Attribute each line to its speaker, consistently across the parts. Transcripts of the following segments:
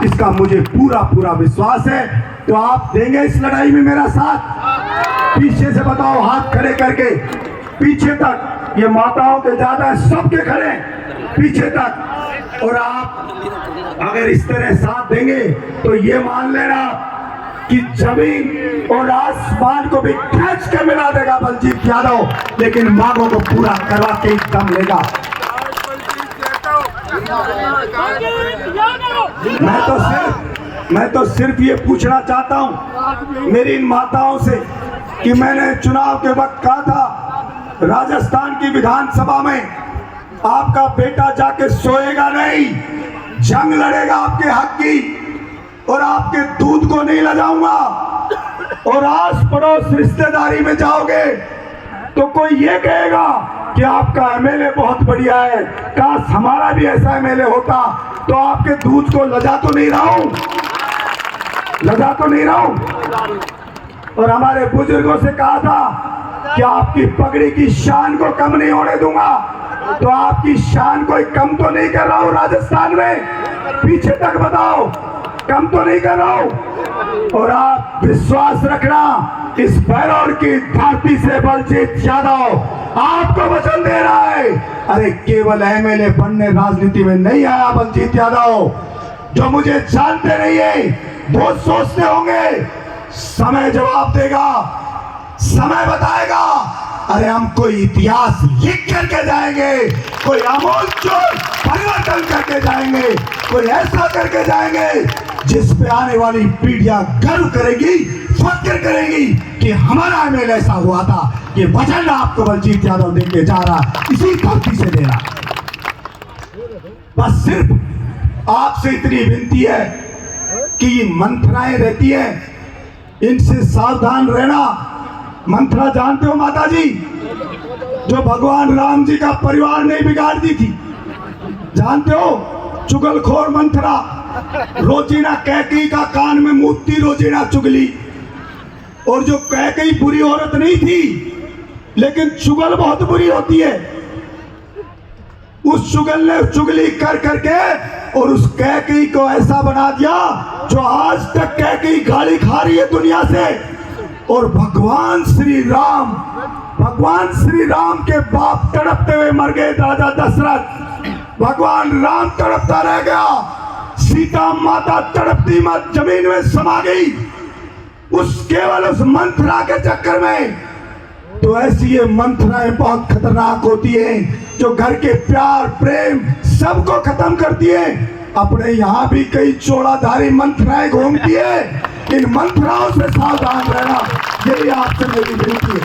Speaker 1: इसका मुझे पूरा पूरा विश्वास है। तो आप देंगे इस लड़ाई में मेरा साथ? पीछे से बताओ, हाथ खड़े करके पीछे तक, ये माताओं के ज्यादा सबके खड़े पीछे तक। और आप अगर इस तरह साथ देंगे तो ये मान लेना कि जमीन और आसमान को भी खींच के मिला देगा बलजीत यादव, लेकिन मांगों को पूरा करवा के दम लेगा। मैं तो सिर्फ ये पूछना चाहता हूँ मेरी इन माताओं से कि मैंने चुनाव के वक्त कहा था राजस्थान की विधानसभा में आपका बेटा जाके सोएगा नहीं, जंग लड़ेगा आपके हक की, और आपके दूध को नहीं लगाऊंगा। और आस पड़ोस रिश्तेदारी में जाओगे तो कोई ये कहेगा कि आपका एमएलए बहुत बढ़िया है, काश हमारा भी ऐसा एमएलए होता। तो आपके दूध को लजा तो नहीं रहा हूं, लजा तो नहीं रहा हूं। और हमारे बुजुर्गों से कहा था कि आपकी पगड़ी की शान को कम नहीं होने दूंगा, तो आपकी शान कोई कम तो नहीं कर रहा हूं राजस्थान में, पीछे तक बताओ, कम तो नहीं कर रहा हूं। और आप विश्वास रखना, इस बैरोड की धरती से बलजीत यादव आपको वचन दे रहा है। अरे केवल एमएलए बनने राजनीति में नहीं आया बलजीत यादव। जो मुझे जानते नहीं है वो सोचते होंगे समय जवाब देगा, समय बताएगा। अरे हम कोई इतिहास लिख करके जाएंगे, कोई आमूलचूल परिवर्तन करके जाएंगे, कोई ऐसा करके जाएंगे जिस पे आने वाली पीढ़ियां गर्व करेगी, फख्र करेगी कि हमारा एमएलए ऐसा हुआ था। ये वचन आपको बलजीत यादव देके जा रहा, इसी धरती से दे रहा। बस सिर्फ आपसे इतनी विनती है कि ये मंथराएं रहती है, इनसे सावधान रहना। मंथरा जानते हो माता जी, जो भगवान राम जी का परिवार ने बिगाड़ दी थी, जानते हो? चुगलखोर मंथरा, रोजीना कैकेयी का कान में मूतती रोजीना चुगली। और जो कैकेयी बुरी औरत नहीं थी, लेकिन चुगल बहुत बुरी होती है। उस चुगल ने चुगली कर करके और उस कैकेयी को ऐसा बना दिया जो आज तक कैकेयी गाली खा रही है दुनिया से। और भगवान श्री राम के बाप तड़पते हुए मर गए, राजा दशरथ। भगवान राम तड़पता रह गया, सीता माता तड़पती मत जमीन में समा गई उस केवल उस मंथरा के चक्कर में। तो ऐसी ये मंथराएं बहुत खतरनाक होती हैं जो घर के प्यार प्रेम सबको खत्म करती है। अपने यहाँ भी कई चोड़ाधारी मंथराएं घूमती है, इन मंथराओं से सावधान रहना, यही आपसे मेरी विनती है।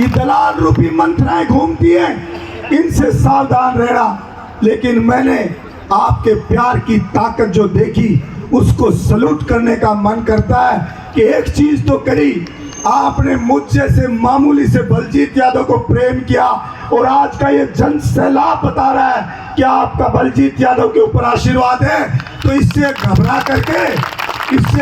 Speaker 1: ये दलाल रूपी मंथराएं घूमती हैं, इनसे सावधान रहना। लेकिन मैंने आपके प्यार की ताकत जो देखी, उसको सलूट करने का मन करता है कि एक चीज तो करी, आपने मुझ जैसे मामूली से बलजीत यादव को प्रेम किया। और आज का ये जन सैलाब बता रहा है कि आपका बलजीत यादव के ऊपर आशीर्वाद है। तो इससे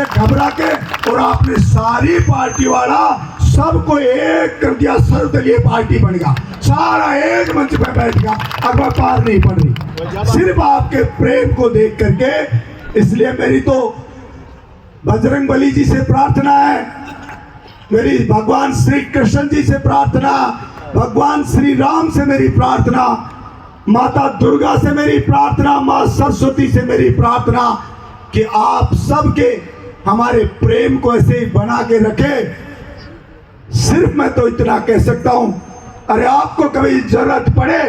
Speaker 1: घबरा के और आपने सारी पार्टी वाला सबको एक कर दिया, सर्वदलीय पार्टी बन गया, सारा एक मंच पे बैठ गया, अगवा पार नहीं पड़ रही, सिर्फ आपके प्रेम को देख करके। इसलिए मेरी तो बजरंग बली जी से प्रार्थना है, मेरी भगवान श्री कृष्ण जी से प्रार्थना, भगवान श्री राम से मेरी प्रार्थना, माता दुर्गा से मेरी प्रार्थना, माँ सरस्वती से मेरी प्रार्थना कि आप सबके हमारे प्रेम को ऐसे ही बना के रखे। सिर्फ मैं तो इतना कह सकता हूं, अरे आपको कभी जरूरत पड़े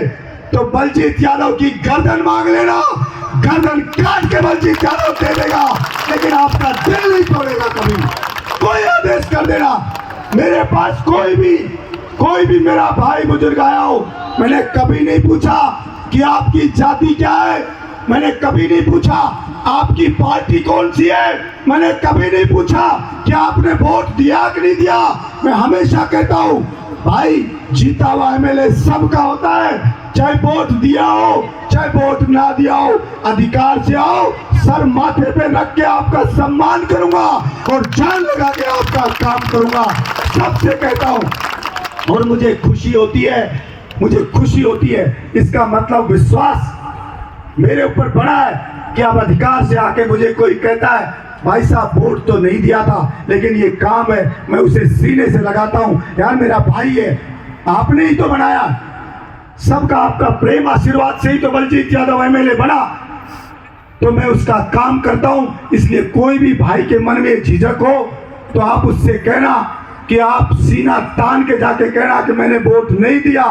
Speaker 1: तो बलजीत यादव की गर्दन मांग लेना, गर्दन काट के बलजीत यादव दे देगा, लेकिन आपका दिल नहीं तोड़ेगा कभी। कोई आदेश कर देना, मेरे पास कोई भी मेरा भाई बुजुर्ग आया हो, मैंने कभी नहीं पूछा कि आपकी जाति क्या है, मैंने कभी नहीं पूछा आपकी पार्टी कौन सी है, मैंने कभी नहीं पूछा कि आपने वोट दिया कि नहीं दिया। मैं हमेशा कहता हूं भाई, जीता हुआ एमएलए सबका होता है, चाहे वोट दिया हो चाहे वोट ना दिया हो, अधिकार से आओ, सर माथे पे रख के आपका सम्मान करूंगा और जान लगा के आपका काम करूंगा, सबसे कहता हूं। और मुझे खुशी होती है, इसका मतलब विश्वास मेरे ऊपर बड़ा है। कि अब अधिकार से आके मुझे कोई कहता है भाई साहब वोट तो नहीं दिया था लेकिन ये काम है, मैं उसे सीने से लगाता हूं। यार मेरा भाई है, आपने ही तो बनाया, सबका आपका प्रेम आशीर्वाद से ही तो बलजीत यादव एमएलए बना, तो मैं उसका काम करता हूं। इसलिए कोई भी भाई के मन में झिझक हो तो आप उससे कहना कि आप सीना तान के जाके कहना कि मैंने वोट नहीं दिया,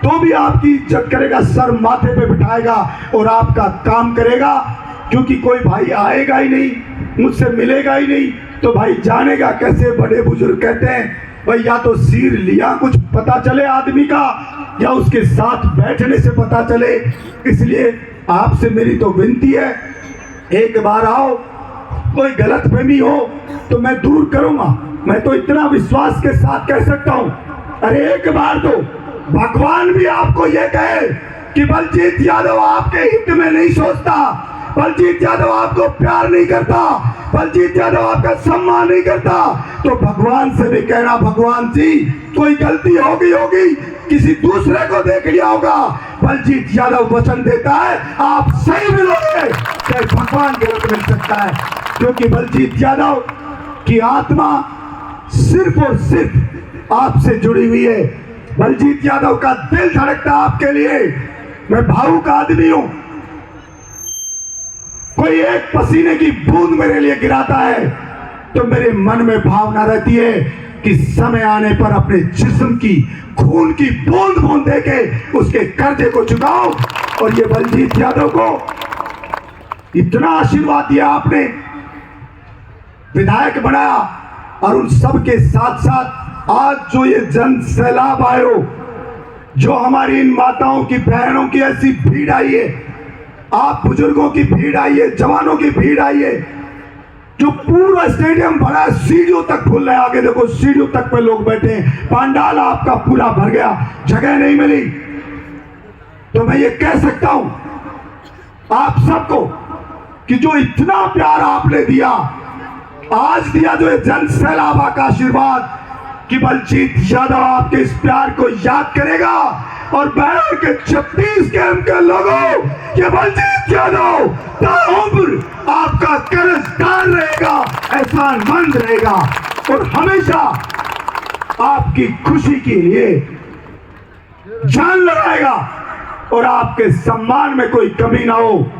Speaker 1: तो भी आपकी इज्जत करेगा, सर माथे पे बिठाएगा और आपका काम करेगा। क्योंकि कोई भाई आएगा ही नहीं, मुझसे मिलेगा ही नहीं, तो भाई जानेगा कैसे। बड़े बुजुर्ग कहते हैं भाई या तो सिर लिया कुछ पता चले आदमी का, या उसके साथ बैठने से पता चले। इसलिए आपसे मेरी तो विनती है, एक बार आओ, कोई गलतफहमी हो तो मैं दूर करूंगा। मैं तो इतना विश्वास के साथ कह सकता हूं, अरे एक बार तो भगवान भी आपको ये कहे कि बलजीत यादव आपके हित में नहीं सोचता, बलजीत यादव आपको प्यार नहीं करता, बलजीत यादव आपका सम्मान नहीं करता, तो भगवान से भी कहना भगवान जी कोई गलती होगी, किसी दूसरे को देख लिया होगा। बलजीत यादव वचन देता है आप सही मिलोगे, चाहे भगवान के रूप मिल सकता है, क्योंकि बलजीत यादव की आत्मा सिर्फ और सिर्फ आपसे जुड़ी हुई है। बलजीत यादव का दिल धड़कता आपके लिए। मैं भावुक आदमी हूं, कोई एक पसीने की बूंद मेरे लिए गिराता है तो मेरे मन में भावना रहती है कि समय आने पर अपने जिस्म की खून की बूंद बूंद देके उसके कर्जे को चुकाओ। और ये बलजीत यादव को इतना आशीर्वाद दिया आपने, विधायक बनाया, और उन सब के साथ साथ आज जो ये जन सैलाब आए हो, जो हमारी इन माताओं की बहनों की ऐसी भीड़ आई है, आप बुजुर्गों की भीड़ आई है, जवानों की भीड़ आई है, जो पूरा स्टेडियम भरा है, सीढ़ियों तक फुल है। आगे देखो सीढ़ियों तक पे लोग बैठे हैं, पंडाल आपका पूरा भर गया, जगह नहीं मिली। तो मैं ये कह सकता हूं आप सबको कि जो इतना प्यार आपने दिया, आज दिया जो जन सैलाब का आशीर्वाद, कि बलजीत यादव आपके इस प्यार को याद करेगा और बैरौर के 36 कैंप के लोगों, ये बलजीत यादव ताउम्र आपका कर्जदार रहेगा, एहसानमंद रहेगा और हमेशा आपकी खुशी के लिए जान लगाएगा और आपके सम्मान में कोई कमी ना हो,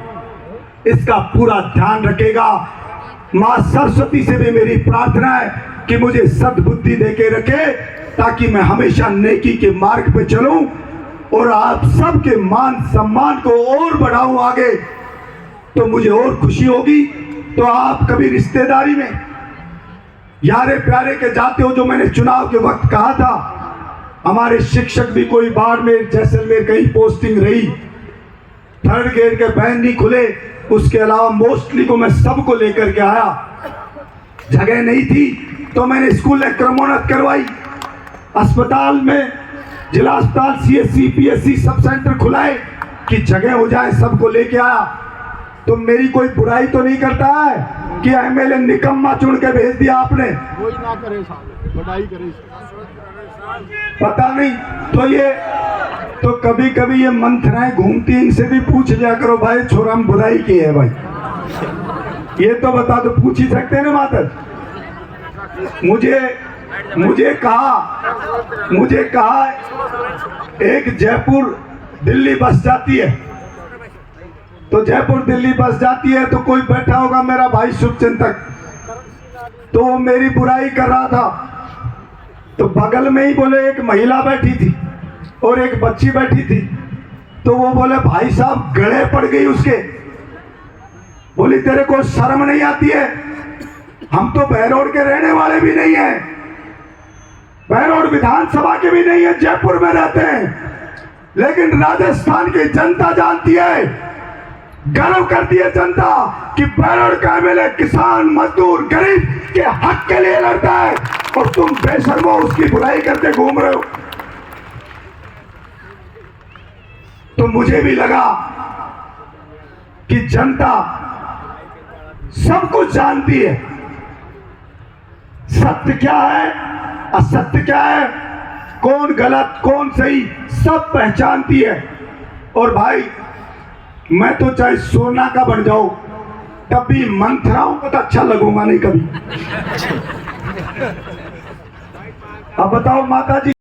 Speaker 1: इसका पूरा ध्यान रखेगा। मां सरस्वती से भी मेरी प्रार्थना है कि मुझे सद्बुद्धि देके रखे, ताकि मैं हमेशा नेकी के मार्ग पे चलूं और आप सबके मान सम्मान को और बढ़ाऊं आगे, तो मुझे और खुशी होगी। तो आप कभी रिश्तेदारी में यारे प्यारे के जाते हो, जो मैंने चुनाव के वक्त कहा था, हमारे शिक्षक भी कोई बाड़मेर जैसलमेर कहीं पोस्टिंग रही, थर्ड ग्रेड के बैन नहीं खुले, उसके अलावा मोस्टली को मैं सबको लेकर के आया, जगह नहीं थी तो मैंने स्कूल में क्रमोन्नत करवाई, अस्पताल में जिला अस्पताल सीएससी पीएससी सब सेंटर खुलाए कि जगह हो जाए, सबको लेके आया। तो मेरी कोई बुराई तो नहीं करता है कि एमएलए निकम्मा चुन के भेज दिया आपने,
Speaker 2: कोई ना करे बढ़ाई करे,
Speaker 1: पता नहीं। तो ये तो कभी कभी ये मंथराएं घूमती, इनसे भी पूछ लिया करो भाई छोरा हम बुराई की है भाई, ये तो बता दो, पूछ ही सकते हैं ना माता। मुझे कहा एक जयपुर दिल्ली बस जाती है, तो जयपुर दिल्ली बस जाती है तो कोई बैठा होगा मेरा भाई शुभचिंतक, तो वो मेरी बुराई कर रहा था, तो बगल में ही बोले एक महिला बैठी थी और एक बच्ची बैठी थी, तो वो बोले भाई साहब गले पड़ गई उसके, बोली तेरे को शर्म नहीं आती है, हम तो बहरौर के रहने वाले भी नहीं हैं, बहरौर विधानसभा के भी नहीं है, जयपुर में रहते हैं, लेकिन राजस्थान की जनता जानती है, गर्व करती है जनता कि बहरौर का एमएलए किसान मजदूर गरीब के हक के लिए लड़ता है, और तुम बेशर्मो उसकी बुराई करते घूम रहे हो। तो मुझे भी लगा कि जनता सब कुछ जानती है, सत्य क्या है असत्य क्या है, कौन गलत कौन सही सब पहचानती है। और भाई मैं तो चाहे सोना का बन जाऊं, डब्बी मंथराऊंगा तो अच्छा लगूंगा नहीं कभी। अब बताओ माता जी,